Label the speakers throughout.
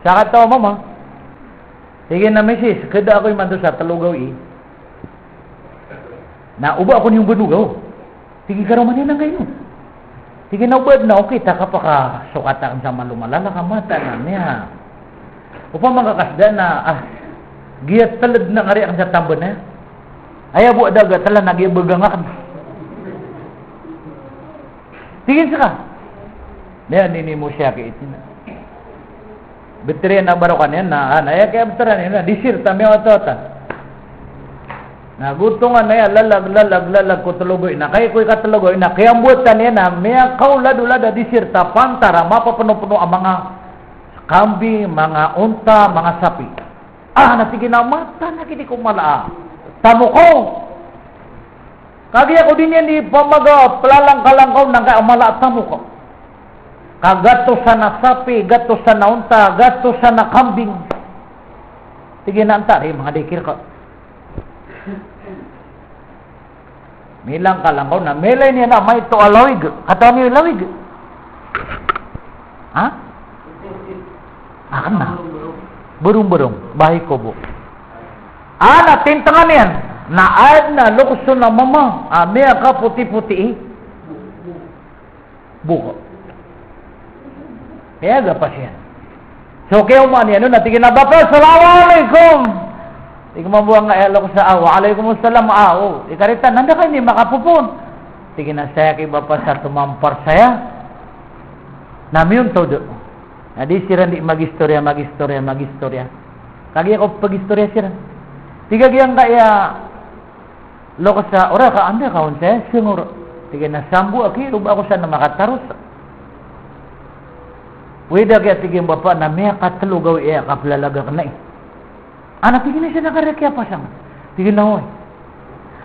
Speaker 1: Sa katawa mo, sige na misis, kada ako'y manto sa talugaw na uba ako niyong banugaw. Sige ka raman nilang kayo. Sige na ubad na, okay, taka pa ka sukatan sa malumalala ka mata na niya. Upang makakasda na, giyat talad na ngari ang sa tamban na. Ay, abu adaga, tala nagibagangakan. Tingin sa ka. Niya, nini mo siya kaya itin. Beteri na baro kanyan na, ay, kaya beteri na, disir, tami ang atotan. Nagutungan na yan, lalag ko tulugoy na. Kaya ko'y katulugoy na, kaya buwatan yan na, may kaulad-ulada disir, tapang tara, mapapuno-puno ang mga kambing, mga unta, mga sapi. Nasige na, mata, nakini ko malaa. Tamo ko. Kagaya ko din yan, di pamaga, palalang-kalangkaw, nang kaya malaa, tamo ko. Kagato sa na sapi, gato sa na unta, gato sa na kambing. Sige na, antari, mga dikir ko. Milang kalangkaw na, melay niya na, may ito alawig. Katawa niyo alawig. Ha? Akan na. Burung-burung, bahay ko bu. Natintangan yan. Naad na, lukso na mama. May ka puti-puti. Buko. Kaya gapas yan. So, kaya umani, natigin na ba pa? Assalamualaikum! Ikaw mabuang nga elo ko sa Waalaikumsalam. Ikarita, nanda kayo, hindi makapupun. Tigin na saya kay bapa sa tumampar saya. Nami yung todo. Di sira di magistorya. Kagi ako pagistorya sira. Tiga giyang kaya loko sa ora ka anda kaon saya sungur. Tiga na sambu aki uba ako sa na makatarus. Weda kaya tiging bapa na may katlugaw iya kaplalaga ka na tigin na siya nakarekya pa siya. Tigin na hoy.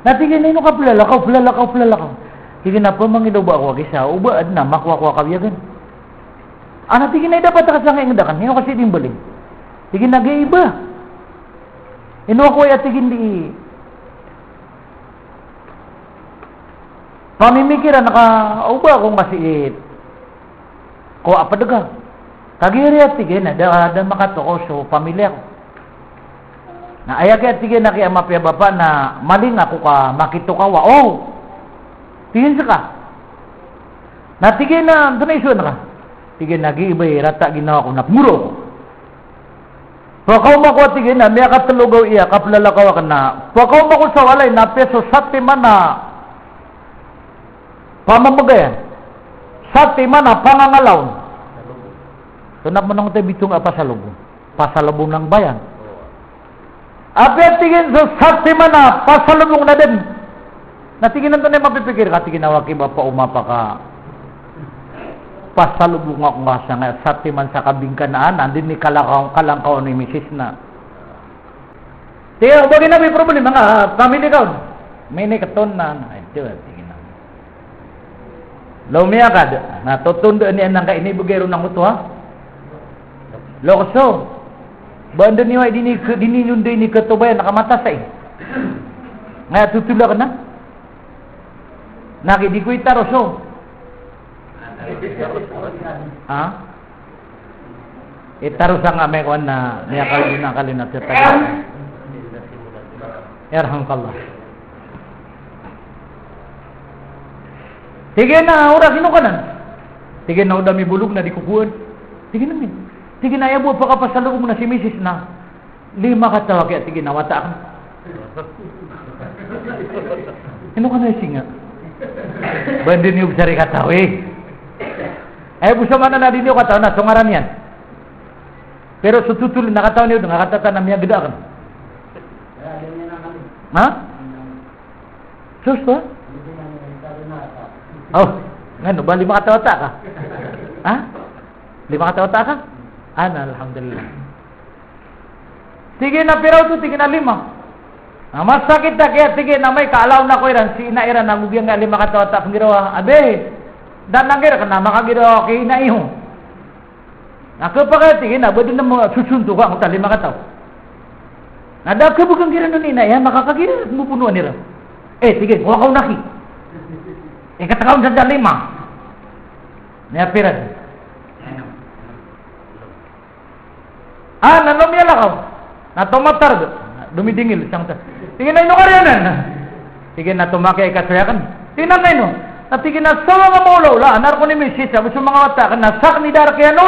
Speaker 1: Natigin na ino kaplakaw. Tigin na po manginuba ako kisa uba ad na makwakwa kabiyagan. Tigin na dapat ka sa ngayon dakan. Ino kasi dimbaling. Tigin na iba. Ino ako ay tigin di pamimikiran uba akong masiit. Ko apa daga. Kagiri at tigin na dan makatoko so pamilya ko. Na aya kaya tigin na kaya mapya bapa na maling ako ka makito ka wa. Tigin sa ka. Natigin na dunay iso na ka. Tigin na giibay rata ginawa ko napmuro ko. Pakaw makuha tigin na may katulugaw iya kaplalakaw ka na. Pakaw makuha sa walay na peso sati man na pamamagayan. Sati man na pangangalaw. Tunap mo nang tayo bitong pasalubong ng bayan. Apet tigin sa sati man na pasalubong na din. Natigin na ito na mapipikir ka. Tigin na waki ba pa umapa ka. Pasalubong ako nga sa nga. Sati man sa kabingkanaan. Nandin ni kalangkaw ni misis na. Tiyo, bagay na may problema nga. Family ka. May nikaton na. Ito, tigin na. Lumiya ka. Natutundaan niya nang kainibugay rin ng ito ha. Lokso. Banda niyo ay dininunday ni katubayan nakamatasay. Nga tutula ka na? Nakidi ko itaroso. Itarosa nga may kuwan na niyakal na tatagay. Yarhamkallah. Sige na, ora sino ka na? Sige na, udami bulog na di kukuhan. Sige na min. Sige na, ayaw pa ka pasalubong na si Mrs. na 5 katawa kaya sige na, wata ka. Ano ka na singa? Bandin yung sari katawa eh. Ay, busa man na din yung katawa na, sungaran yan. Pero sututulin na katawa niyo, nakatata na miya gada ka. Ha? Sus ba? Ngano ba 5 katawa ta ka? Ha? 5 katawa ta ka? Alhamdulillah. Sige na piraw to, sige na 5. Mas sakit na kaya sige na may kaalaw na ko iran, si inairan na mubiyang nga 5 katawa ta panggirawa. Abe, danangir ka na makagirawa kay inaiho. Ako pa kaya sige na, pwede na mo susunto ka kung 5 katawa. Nada ka bugang gira nun inay, makakagira mo punuan nila. Sige, huwag ako naki. Katakaon sa 5. Niya pirad. Nanom ya lakaw. Natomatar do. Dumidingil siyang ta. Tingin na ino karyanan. Tingin na tumakay kasyakan. Tingnan na ino. Natigin na sawa nga maulaw la. Anar ko ni Misit. Sabi sa mga wata. Nasak ni Dar kaya no.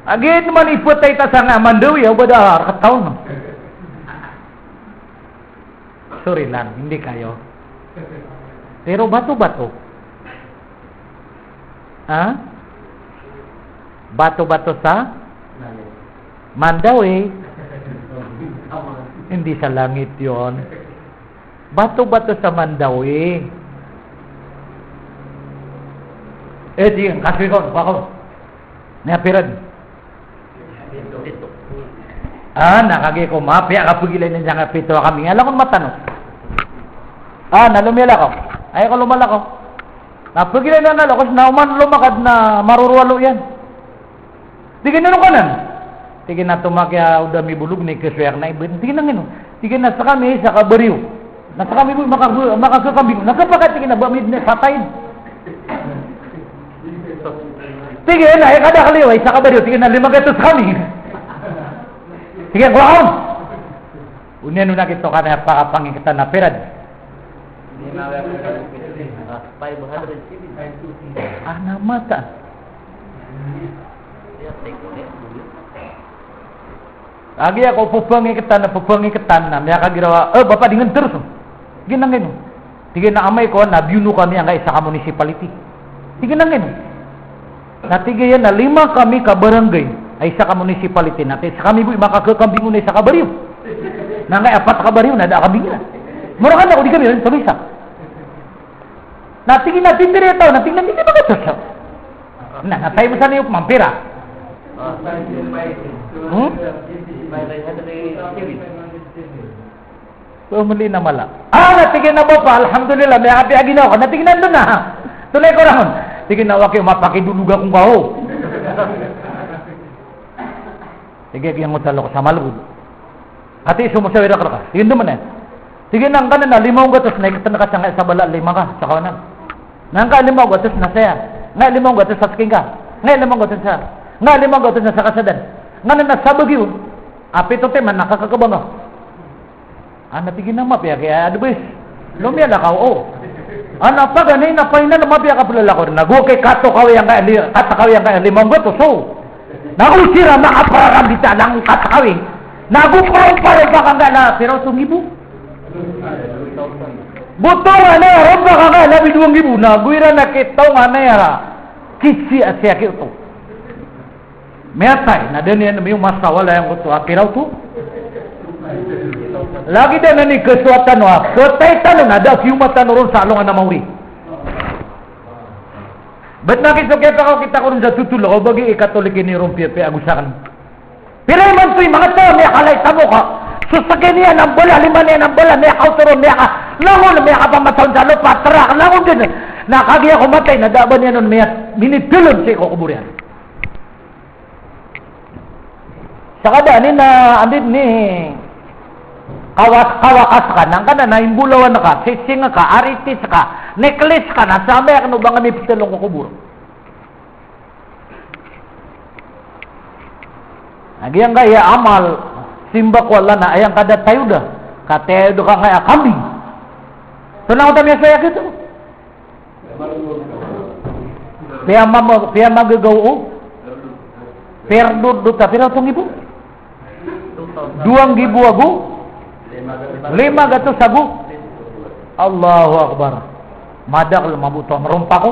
Speaker 1: Agit man iputay ta sa nga mandawi. Badahar kataw no. Sorry lang. Hindi kayo. Pero bato-bato. Bato-bato sa Mandawi. Hindi sa langit yon. Bato-bato sa Mandawi. Di kasi ko bako. Napiran. Nakagi ko mapya kapugilan niya nga pito kami. Alam ko matanong. Nalumila ko. Ay ko lumala ko. Napagilan na nalakos na uman lumakad na marurualo yan. Tigin na nung kanan. Tigin na tumakya udami bulog ni keswer na ibin. Tigin na ngino. Tigin na sa kami sa kabariw. Nasa kami po makakakabing. Nakapakat tigin na bamid na satayin. Tigin na kada kaliway sa kabariw. Tigin na 500 kami. Tigin ko akon. Unya nung nakito ka na pakapangingkatan na perad. 570. Mata. Lagi ako pupangiketan na may kagirawa. Bapak dengan terus. Ginang gino. Tigin na amay ko na biuno kami ang isa ka municipality. Tigin na gino. Natigay na 5 kami ka barangay ay isa ka municipality natin. Sa kami bu makakakambingon na isa ka bariw. Na nga 4 ka bariw na da kambingan. Mura ka na ko di kami rin sabisa. Natingin natin dito, natingin natin dito ba ito? Natay mo sana yung mampira. Muli na mala. Natingin na ba pa? Alhamdulillah, may kapiagin ako. Natingin na doon na. Tulay ko rahon. Tingin na wakil, mapakiduluga kong baho. Sige, kiyang mutalo ko sa malugod. Ati, sumusawira ka ka. Tingin naman eh. Tingin na ang kanan na, 5 gatos na ikitan na kasangay sa bala, 5 ka, sa kawanan. Nang ka 5 gatos na saya. Nga 5 gatos sa sking ka. Nga 5 gatos sa. Nga 5 gatos na sa kasadan. Nga na sa bagyo. Apito teman nakakakabang ako. Natigin na mapya kaya adbis. Lumya na ka o. Pa ganay na painan na mapya ka pala ko. Nago kay kato kaw yang ka 5 gatos so. Nausira makaparambita lang katakawi. Nago parang pa kang na pero tungibo. Buto nga na yaran ba ka nga labi 2,000 na guira na kitaw nga na yara kitsi asya kito meatay na din yan yung masawala yung kuto akiraw to lagi din na ni kesuatan wa kutay tanong na da fiumatan ron sa along na mauri ba't nakisukit ako kita ko rin sa tutulo o bagi ikatolikin ni Rompier agusakan pero man to'y mga tao may kalay tamo ka susagin niya ng bola, 5 niya ng bola, may kauturon niya ka, langon, may kapamataon sa lupa, tarak, langon din, nakagiya ko matay, nadaban niya nun, may minitulon siya kukuburian. Saka daan, andin ni, kawakas ka, nang ka na imbulawan na ka, sising ka, aritis ka, necklace ka, nasama ka, no ba nga may pitulong kukuburo. Nagyang kaya amal, simba ko wala na ayang kada tayo da. Katayo ka kaya kambing. So na ko tayo saya gitu. Pia magagaw o. Perdod do ta pero tong ibu. 2,000 ago. 5 gatos ago. Allahu Akbar. Madak mabuto marumpa ko.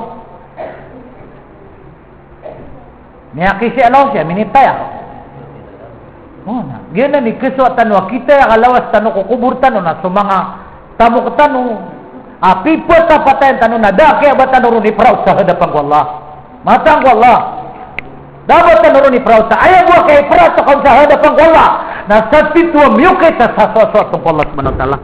Speaker 1: Niya kisi alaw siya minitay ako. Gyan ni kesuatan wa kita ya kalawas tanu ko kubur tanu na so mga tamo tanu pipot ta patayan tanu na da kaya ba tanu ni praut sa hadapan ko Allah matang ko Allah dapat tanu ni praut sa ayaw wa kay praut sa hadapan ko Allah na sa sitwam yung kita sa Allah subhanahu wa ta'ala